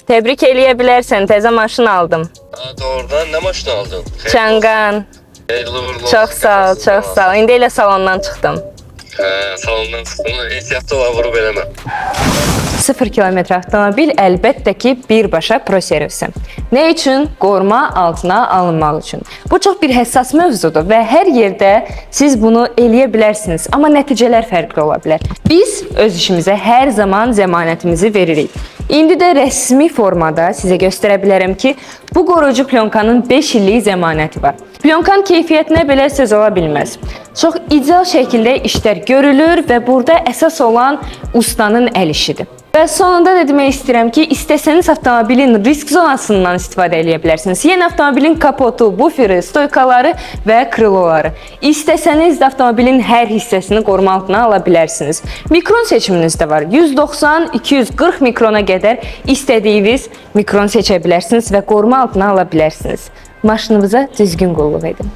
Tebrik eləyə bilərsən, təzə maşın aldım. Doğrudan ne maşını aldın? Çangan. Çox sağ ol, çox sağ ol. İndi elə salondan çıxdım. Salondan çıxdın. Ehtiyatlı ol, vurub eləmə. 0 kilometr avtomobil əlbəttə ki, birbaşa pro servisə. Nə üçün? Qoruma altına alınmaq üçün. Bu çox bir həssas mövzudur və hər yerdə siz bunu eləyə bilərsiniz, amma nəticələr fərqli ola bilər. Biz öz işimizə hər zaman zəmanətimizi veririk. İndi də rəsmi formada sizə göstərə bilərəm ki, bu qoruyucu plyonkanın 5 illik zəmanəti var. Plyonkanın keyfiyyətinə belə söz ola bilməz. Çox ideal şəkildə işlər görülür və burada əsas olan ustanın əl işidir. Və sonunda da demək istəyirəm ki, istəsəniz avtomobilin risk zonasından istifadə edə bilərsiniz. Yəni avtomobilin kapotu, buferi, stoykaları və kriloları. İstəsəniz də avtomobilin hər hissəsini qoruma altına ala bilərsiniz. Mikron seçiminiz də var. 190-240 mikrona qədər istədiyiniz mikron seçə bilərsiniz və qoruma altına ala bilərsiniz. Maşınınıza düzgün qulluq edin.